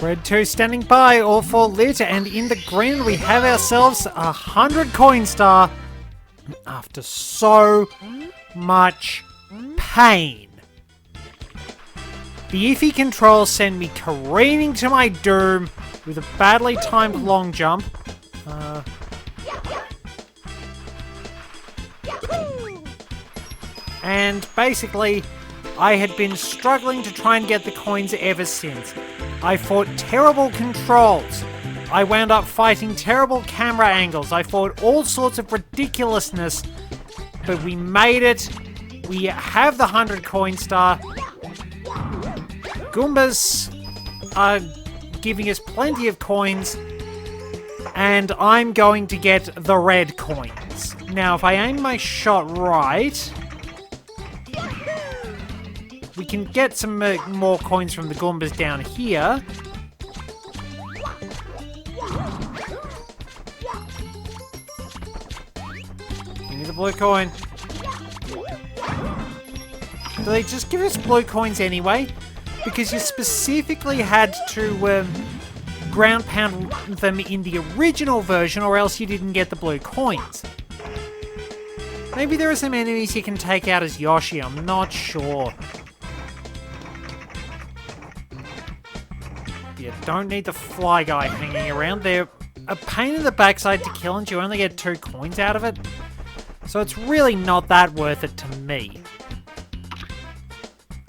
Red 2 standing by, all for lit, and in the green we have ourselves 100 coin star after so much pain. The iffy controls send me careening to my doom with a badly timed long jump. And basically, I had been struggling to try and get the coins ever since. I fought terrible controls. I wound up fighting terrible camera angles. I fought all sorts of ridiculousness. But we made it. We have the 100 coin star. Goombas are giving us plenty of coins. And I'm going to get the red coins. Now, if I aim my shot right, we can get some more coins from the Goombas down here. Give me the blue coin. Do they just give us blue coins anyway? Because you specifically had to ground pound them in the original version, or else you didn't get the blue coins. Maybe there are some enemies you can take out as Yoshi, I'm not sure. You don't need the fly guy hanging around. They're a pain in the backside to kill, and you only get 2 coins out of it. So it's really not that worth it to me.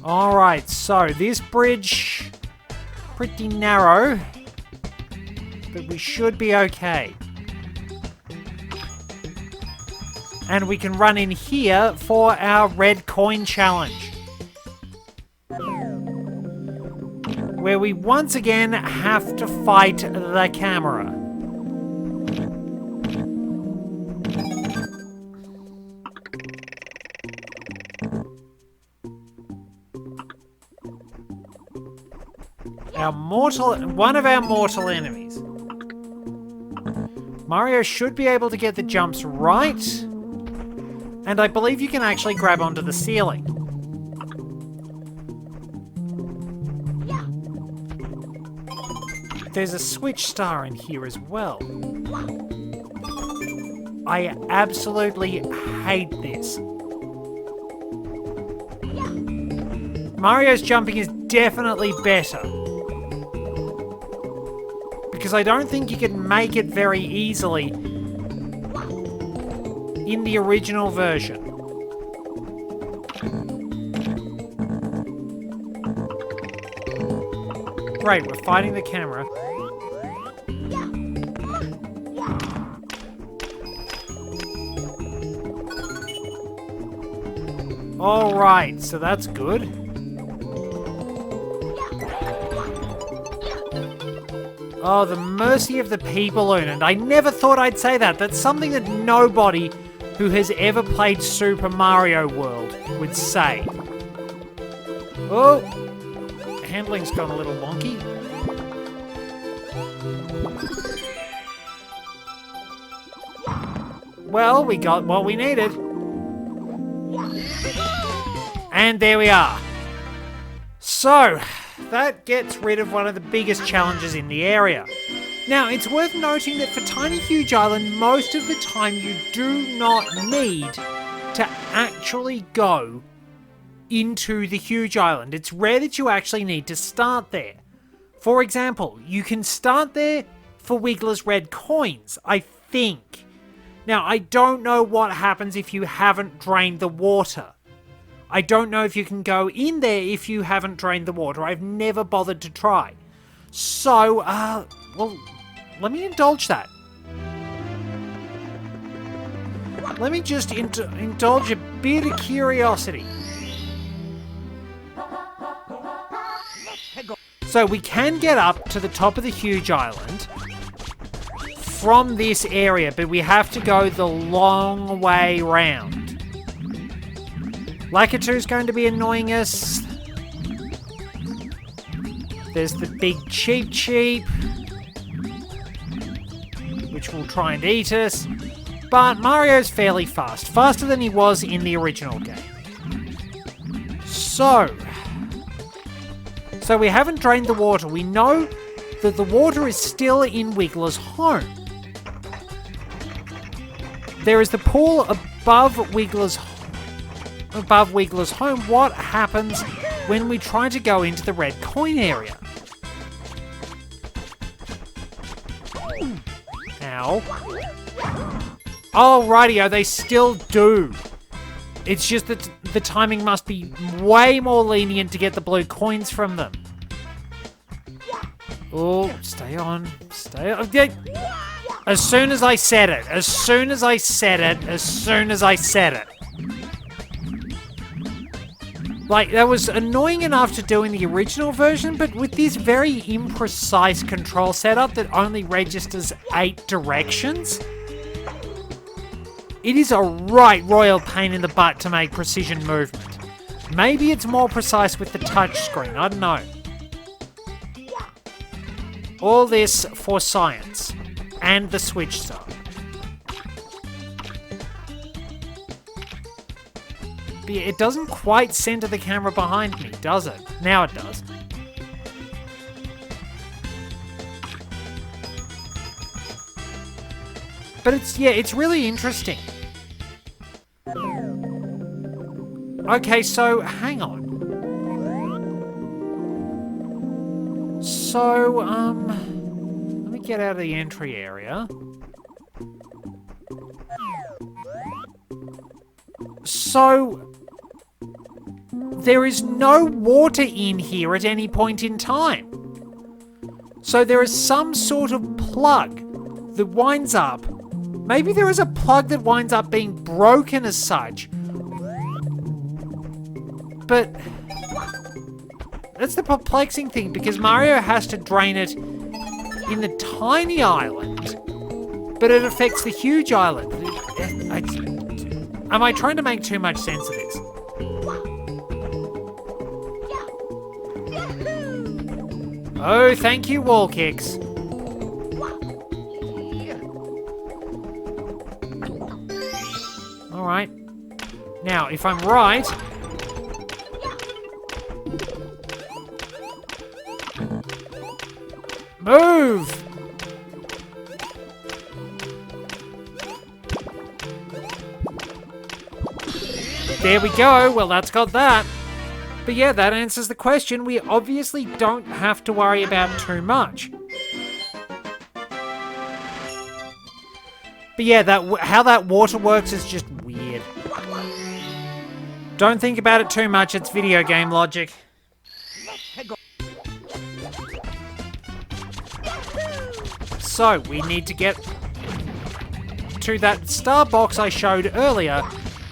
Alright, so this bridge, pretty narrow, but we should be okay. And we can run in here for our red coin challenge, where we once again have to fight the camera. One of our mortal enemies. Mario should be able to get the jumps right, and I believe you can actually grab onto the ceiling. There's a switch star in here as well. I absolutely hate this. Mario's jumping is definitely better, because I don't think you can make it very easily in the original version. Great, we're fighting the camera. Alright, so that's good. Oh, the mercy of the people, and I never thought I'd say that. That's something that nobody who has ever played Super Mario World would say. Oh, handling's gone a little wonky. Well, we got what we needed. And there we are. So, that gets rid of one of the biggest challenges in the area. Now, it's worth noting that for Tiny Huge Island, most of the time you do not need to actually go into the Huge Island. It's rare that you actually need to start there. For example, you can start there for Wiggler's red coins, I think. Now, I don't know what happens if you haven't drained the water. I don't know if you can go in there if you haven't drained the water. I've never bothered to try. So, well, let me indulge that. Let me just indulge a bit of curiosity. So we can get up to the top of the Huge Island from this area, but we have to go the long way round. Lakitu's going to be annoying us. There's the big Cheep, which will try and eat us. But Mario's fairly fast. Faster than he was in the original game. So we haven't drained the water. We know that the water is still in Wiggler's home. There is the pool above Wiggler's home. What happens when we try to go into the red coin area? Ow. Oh, rightio, they still do. It's just that the timing must be way more lenient to get the blue coins from them. Oh, stay on. Stay on. As soon as I said it. As soon as I said it. As soon as I said it. Like, that was annoying enough to do in the original version, but with this very imprecise control setup that only registers 8 directions, it is a right royal pain in the butt to make precision movement. Maybe it's more precise with the touchscreen, I don't know. All this for science and the Switch star. But it doesn't quite center the camera behind me, does it? Now it does. But it's really interesting. Okay, so hang on. So, let me get out of the entry area. So, there is no water in here at any point in time. So there is some sort of plug that winds up. Maybe there is a plug that winds up being broken as such. But that's the perplexing thing, because Mario has to drain it in the tiny island, but it affects the huge island. Am I trying to make too much sense of this? Oh, thank you, wall kicks. Alright. Now, if I'm right... Move! There we go. Well, that's got that. But yeah, that answers the question. We obviously don't have to worry about too much. But yeah, how that water works is just weird. Don't think about it too much. It's video game logic. So, we need to get to that star box I showed earlier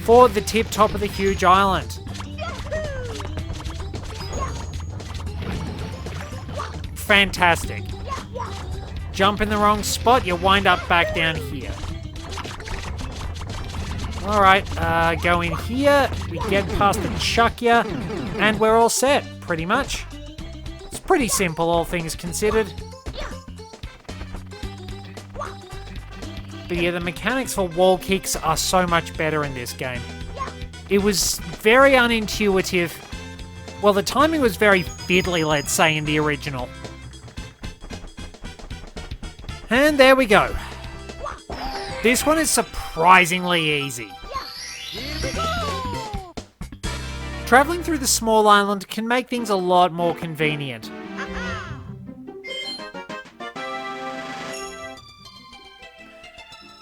for the tip top of the huge island. Fantastic. Jump in the wrong spot, you wind up back down here. Alright, go in here, we get past the chuckya, and we're all set, pretty much. It's pretty simple, all things considered. But yeah, the mechanics for wall kicks are so much better in this game. It was very unintuitive. Well, the timing was very fiddly, let's say, in the original. And there we go. This one is surprisingly easy. Traveling through the small island can make things a lot more convenient.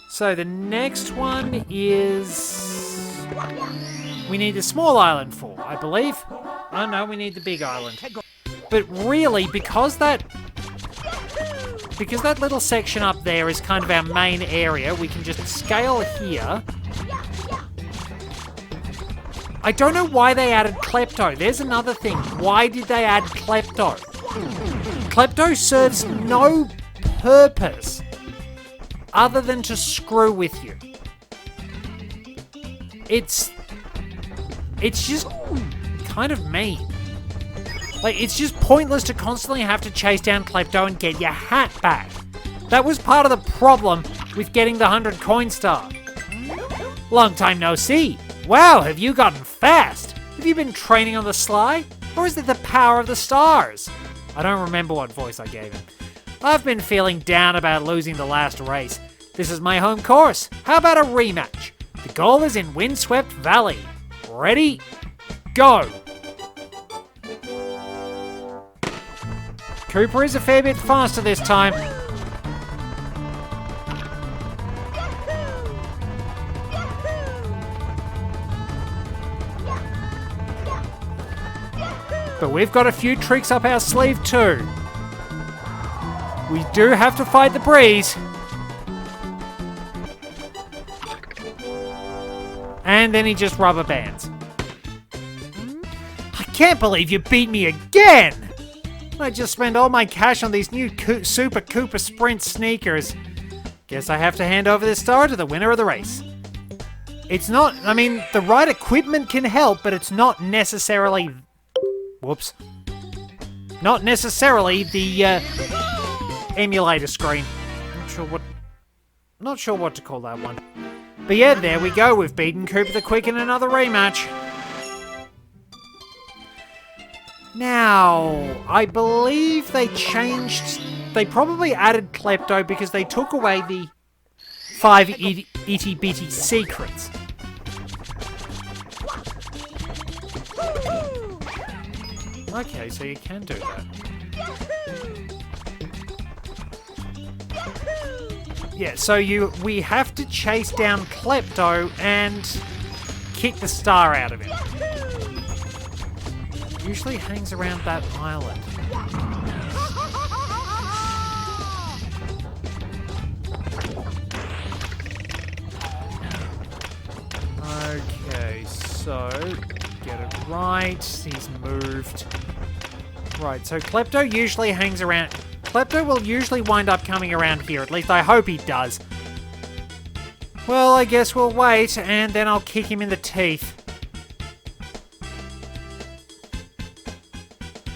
So the next one is... we need the small island for, I believe. Oh no, we need the big island. But really, because that little section up there is kind of our main area, we can just scale here. I don't know why they added Klepto. There's another thing. Why did they add Klepto? Klepto serves no purpose other than to screw with you. It's just kind of mean. Like, it's just pointless to constantly have to chase down Klepto and get your hat back. That was part of the problem with getting the 100 coin star. Long time no see. Wow, have you gotten fast? Have you been training on the sly? Or is it the power of the stars? I don't remember what voice I gave him. I've been feeling down about losing the last race. This is my home course. How about a rematch? The goal is in Windswept Valley. Ready? Go! Cooper is a fair bit faster this time. But we've got a few tricks up our sleeve too. We do have to fight the breeze. And then he just rubber bands. I can't believe you beat me again! I just spent all my cash on these new Super Cooper Sprint sneakers. Guess I have to hand over this star to the winner of the race. It's not, I mean, the right equipment can help, but it's not necessarily... Whoops. Not necessarily the emulator screen. Not sure what to call that one. But yeah, there we go. We've beaten Cooper the Quick in another rematch. Now, I believe they probably added Klepto because they took away the 5 itty bitty secrets. Okay, so you can do that. Yeah, so we have to chase down Klepto and kick the star out of him. Usually hangs around that island. Okay, so get it right. He's moved. Right, so Klepto usually hangs around. Klepto will usually wind up coming around here. At least I hope he does. Well, I guess we'll wait, and then I'll kick him in the teeth.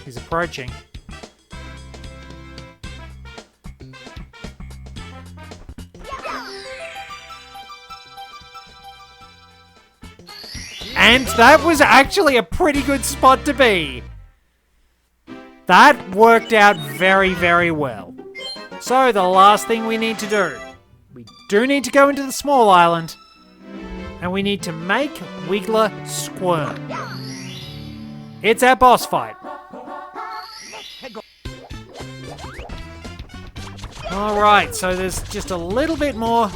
He's approaching. And that was actually a pretty good spot to be. That worked out very, very well. So the last thing we need to do. We do need to go into the small island. And we need to make Wiggler squirm. It's our boss fight. Alright, so there's just a little bit more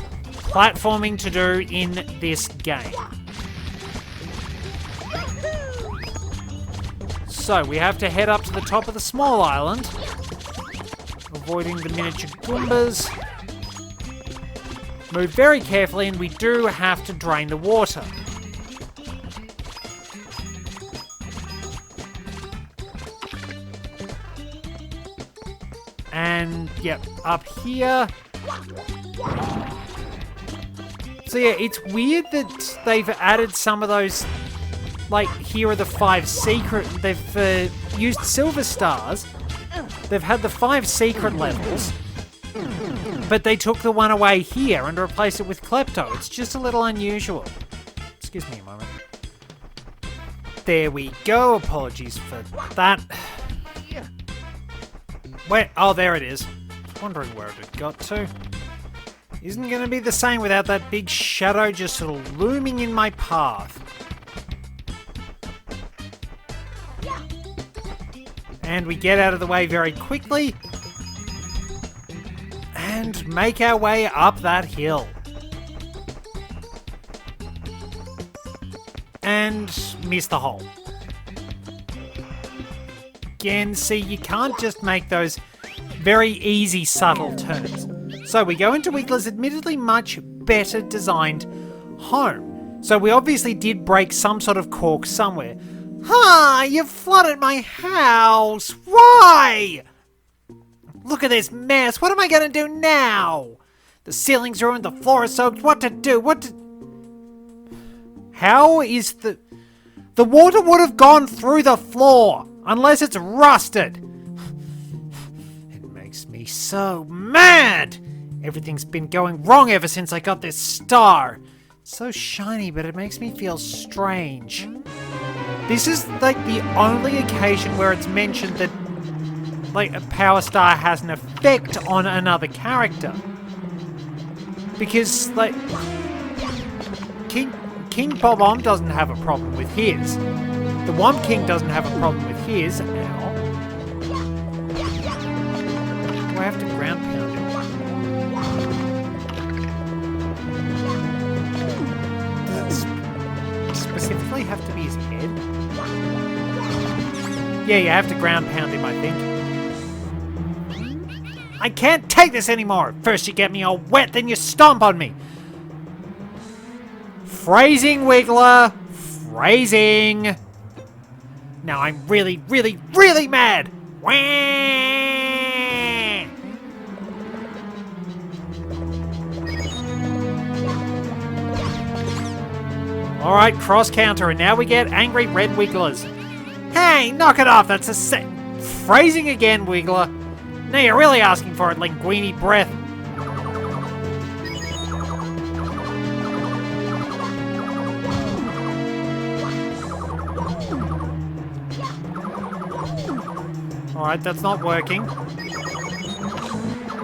platforming to do in this game. So we have to head up to the top of the small island, avoiding the miniature Goombas. Move very carefully, and we do have to drain the water. And, yep, up here. So yeah, it's weird that they've added some of those, like, here are the 5 secret... They've used silver stars. They've had the 5 secret levels. But they took the one away here and replaced it with Klepto. It's just a little unusual. Excuse me a moment. There we go. Apologies for that. Where? Oh, there it is. Wondering where it had got to. Isn't going to be the same without that big shadow just sort of looming in my path. And we get out of the way very quickly. And make our way up that hill. And miss the hole. Again, see, you can't just make those very easy, subtle turns. So we go into Wiggler's admittedly much better designed home. So we obviously did break some sort of cork somewhere. Ah, you flooded my house! Why? Look at this mess. What am I going to do now? The ceiling's ruined, the floor is soaked. What to do? How is the... The water would have gone through the floor, unless it's rusted. It makes me so mad. Everything's been going wrong ever since I got this star. It's so shiny, but it makes me feel strange. This is like the only occasion where it's mentioned that like a power star has an effect on another character. Because, like, King Bob-omb doesn't have a problem with his. The Womp King doesn't have a problem with his. Ow. Do I have to ground pound him? Does it specifically have to be his head? Yeah, you have to ground pound him, I think. I can't take this anymore! First you get me all wet, then you stomp on me! Phrasing, Wiggler! Phrasing! Now I'm really, really, really mad! Wah! Alright, cross counter, and now we get angry red Wigglers. Hey, knock it off, that's a phrasing again, Wiggler. Now you're really asking for it, linguini breath. Alright, that's not working.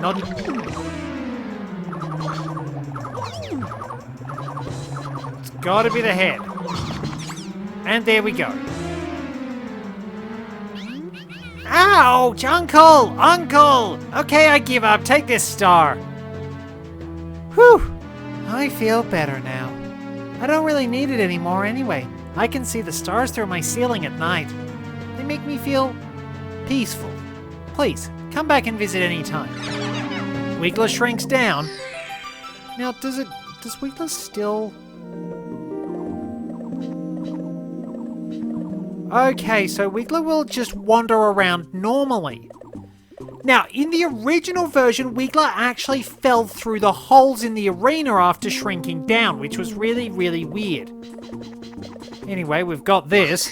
Not... It's gotta be the head. And there we go. Ouch! Uncle! Uncle! Okay, I give up. Take this star. Whew! I feel better now. I don't really need it anymore anyway. I can see the stars through my ceiling at night. They make me feel peaceful. Please, come back and visit any time. Wiggler shrinks down. Now, does Wiggler still... Okay, so Wiggler will just wander around normally. Now, in the original version, Wiggler actually fell through the holes in the arena after shrinking down, which was really, really weird. Anyway, we've got this.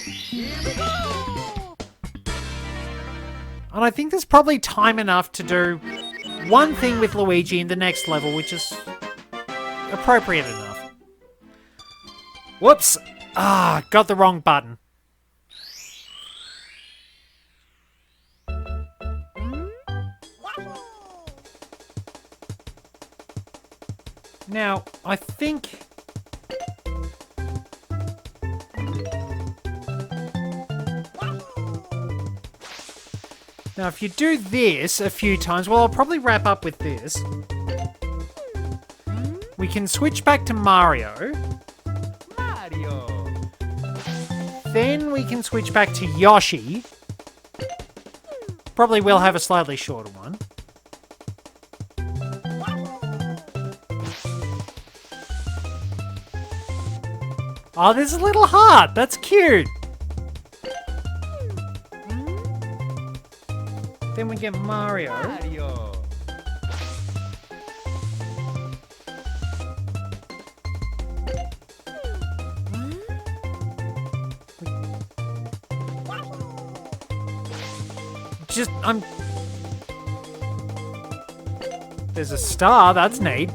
And I think there's probably time enough to do one thing with Luigi in the next level, which is appropriate enough. Whoops! Ah, got the wrong button. Now, I think... Now, if you do this a few times, well, I'll probably wrap up with this. We can switch back to Mario. Then we can switch back to Yoshi. Probably will have a slightly shorter one. Oh, there's a little heart. That's cute. Then we get Mario. There's a star. That's neat.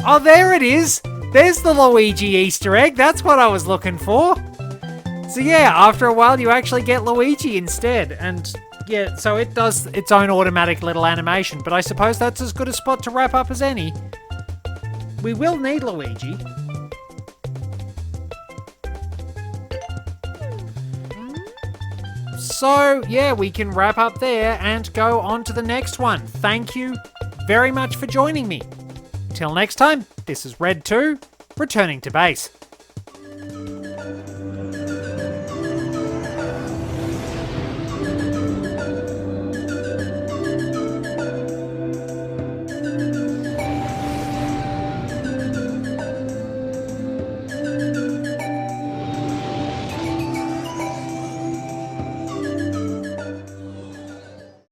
Oh, there it is! There's the Luigi Easter egg, that's what I was looking for! So yeah, after a while you actually get Luigi instead, and yeah, so it does its own automatic little animation, but I suppose that's as good a spot to wrap up as any. We will need Luigi. So yeah, we can wrap up there and go on to the next one. Thank you very much for joining me. Till next time, this is Red 2, returning to base.